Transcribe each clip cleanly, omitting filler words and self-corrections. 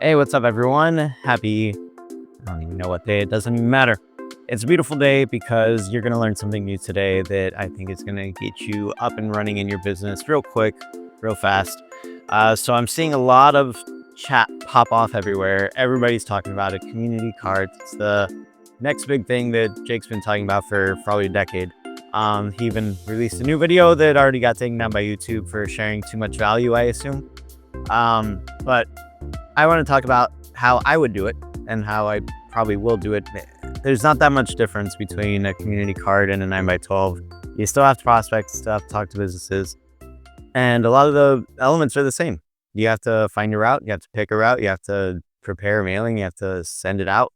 Hey, what's up, everyone? I don't even know what day, it doesn't even matter. It's a beautiful day because you're going to learn something new today that I think is going to get you up and running in your business real quick, real fast. So I'm seeing a lot of chat pop off everywhere. Everybody's talking about it. Community cards. It's the next big thing that Jake's been talking about for probably a decade. He even released a new video that already got taken down by YouTube for sharing too much value, I assume. But I want to talk about how I would do it and how I probably will do it. There's not that much difference between a community card and a 9x12. You still have to prospect, still have to talk to businesses, and a lot of the elements are the same. You have to find your route, you have to pick a route, you have to prepare a mailing, you have to send it out.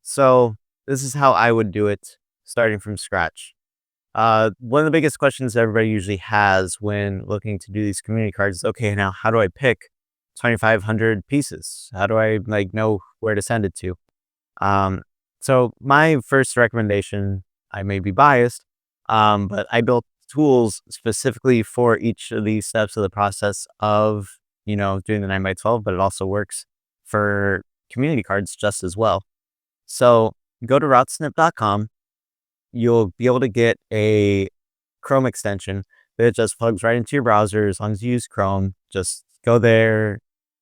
So this is how I would do it starting from scratch. One of the biggest questions everybody usually has when looking to do these community cards is, okay, now how do I pick 2,500 pieces? How do I know where to send it to? So my first recommendation, I may be biased, but I built tools specifically for each of these steps of the process of, doing the 9x12, but it also works for community cards just as well. So go to RouteSnip.com. You'll be able to get a Chrome extension that just plugs right into your browser. As long as you use Chrome, just go there.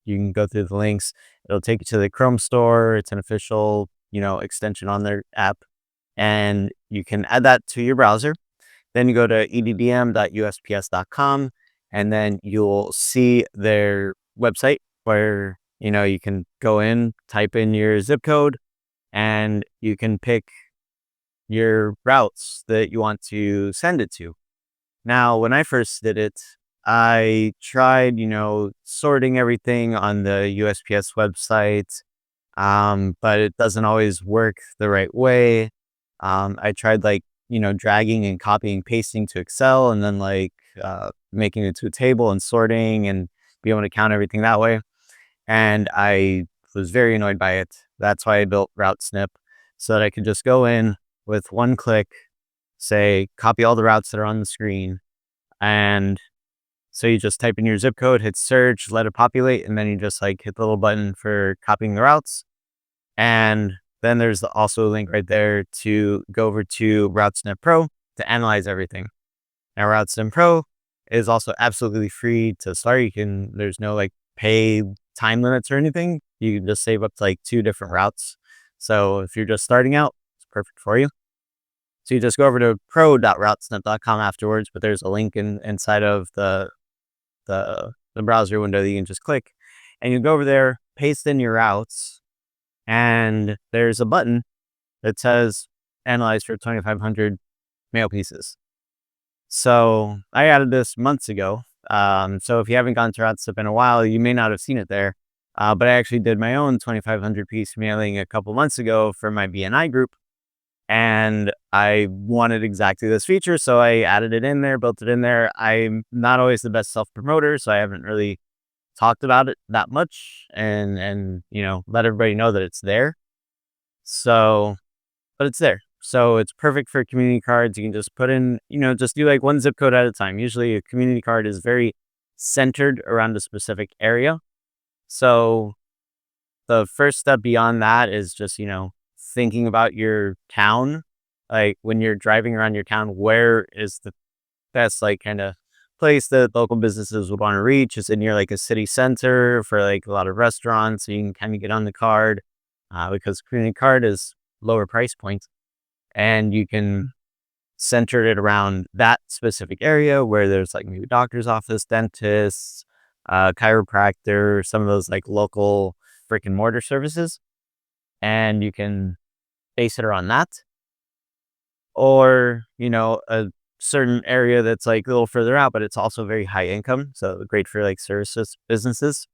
You can go through the links. It'll take you to the Chrome store. It's an official, extension on their app, and you can add that to your browser. Then you go to eddm.usps.com, and then you'll see their website where, you can go in, type in your zip code, and you can pick your routes that you want to send it to. Now, when I first did it, I tried, sorting everything on the USPS website, but it doesn't always work the right way. I tried dragging and copying, pasting to Excel, and then making it to a table and sorting and be able to count everything that way. And I was very annoyed by it. That's why I built RouteSnip, so that I could just go in with one click, say, copy all the routes that are on the screen. And so you just type in your zip code, hit search, let it populate, and then you just hit the little button for copying the routes. And then there's also a link right there to go over to RouteSnip Pro to analyze everything. Now, RouteSnip Pro is also absolutely free to start. There's no pay time limits or anything. You can just save up to 2 different routes. So if you're just starting out, it's perfect for you. So you just go over to pro.routesnip.com afterwards, but there's a link inside of the browser window that you can just click, and you go over there, paste in your routes, and there's a button that says analyze for 2,500 mail pieces. So I added this months ago. So if you haven't gone to RouteSnip in a while, you may not have seen it there. But I actually did my own 2,500 piece mailing a couple months ago for my BNI group. And I wanted exactly this feature, so I added it in there, built it in there. I'm not always the best self-promoter, so I haven't really talked about it that much and let everybody know that it's there. So, but it's there. So it's perfect for community cards. You can just put in, just do one zip code at a time. Usually a community card is very centered around a specific area. So the first step beyond that is just, thinking about your town. When you're driving around your town, where is the best kind of place that local businesses would want to reach? Is it near a city center for a lot of restaurants, so you can kind of get on the card, because community card is lower price point, and you can center it around that specific area where there's maybe doctor's office, dentists, chiropractor, some of those local brick and mortar services, and you can base it around that. Or, a certain area that's a little further out, but it's also very high income. So great for services businesses.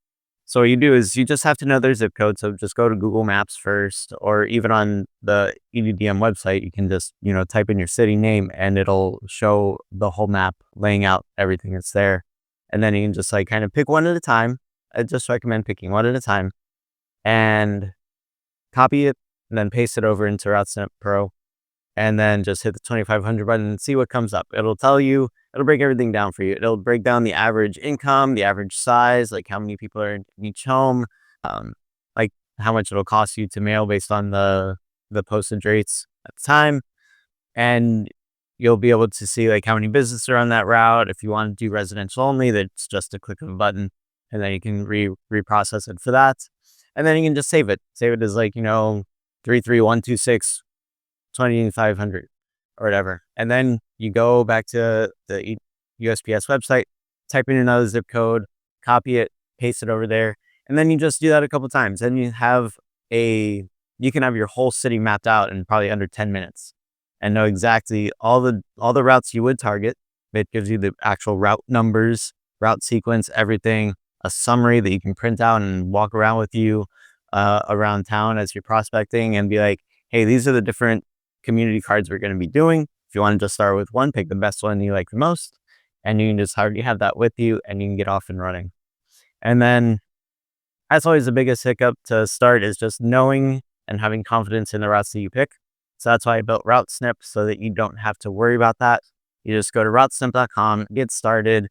So what you do is you just have to know their zip code. So just go to Google Maps first, or even on the EDDM website, you can just, type in your city name and it'll show the whole map laying out everything that's there. And then you can just kind of pick one at a time. I just recommend picking one at a time and copy it, and then paste it over into RouteSnip Pro, and then just hit the 2,500 button and see what comes up. It'll break everything down for you. It'll break down the average income, the average size, how many people are in each home, how much it'll cost you to mail based on the postage rates at the time. And you'll be able to see like how many businesses are on that route. If you want to do residential only, that's just a click of a button, and then you can reprocess it for that. And then you can just save it. Save it as like, 33126 2500 or whatever. And then you go back to the USPS website, type in another zip code, copy it, paste it over there. And then you just do that a couple times. And you can have your whole city mapped out in probably under 10 minutes and know exactly all the routes you would target. It gives you the actual route numbers, route sequence, everything, a summary that you can print out and walk around with you around town as you're prospecting and be like, hey, these are the different community cards we're going to be doing. If you want to just start with one, pick the best one you like the most, and you can just already have that with you and you can get off and running. And then that's always the biggest hiccup to start, is just knowing and having confidence in the routes that you pick. So that's why I built RouteSnip, so that you don't have to worry about that. You just go to routesnip.com, get started,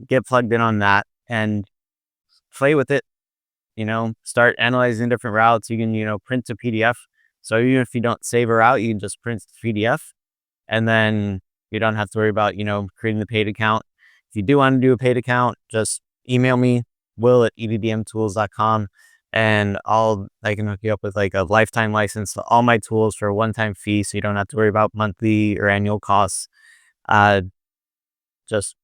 get plugged in on that, and play with it. Start analyzing different routes. You can, print a PDF. So even if you don't save a route, you can just print the PDF, and then you don't have to worry about, creating the paid account. If you do want to do a paid account, just email me, will@eddmtools.com, and I can hook you up with like a lifetime license to all my tools for a one-time fee, so you don't have to worry about monthly or annual costs. Just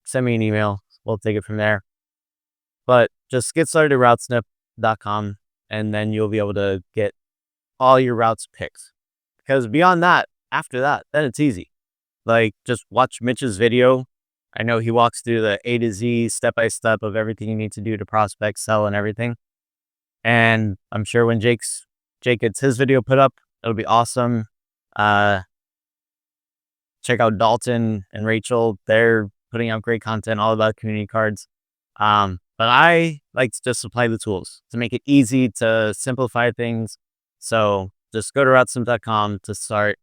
send me an email. We'll take it from there. But just get started at routesnip.com, and then you'll be able to get all your routes picked. Because beyond that, after that, then it's easy. Like, just watch Mitch's video. I know he walks through the A to Z, step-by-step of everything you need to do to prospect, sell, and everything. And I'm sure when Jake gets his video put up, it'll be awesome. Check out Dalton and Rachel. They're putting out great content all about community cards. But I like to just apply the tools to make it easy, to simplify things. So just go to routesnip.com to start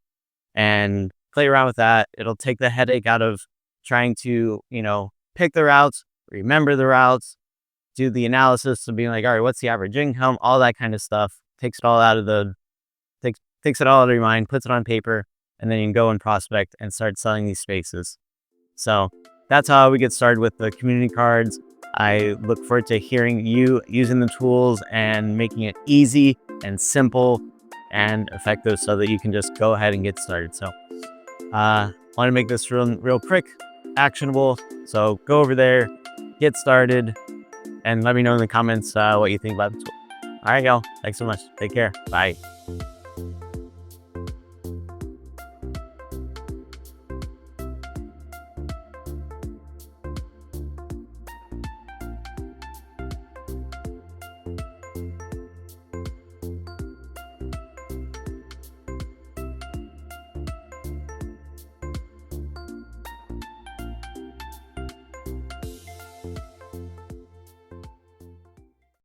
and play around with that. It'll take the headache out of trying to, pick the routes, remember the routes, do the analysis of being like, all right, what's the average income? All that kind of stuff. Takes it all out of your mind, puts it on paper, and then you can go and prospect and start selling these spaces. So that's how we get started with the community cards. I look forward to hearing you using the tools and making it easy and simple and effective so that you can just go ahead and get started. So want to make this real quick, actionable. So go over there, get started, and let me know in the comments what you think about the tool. All right, y'all. Thanks so much. Take care. Bye.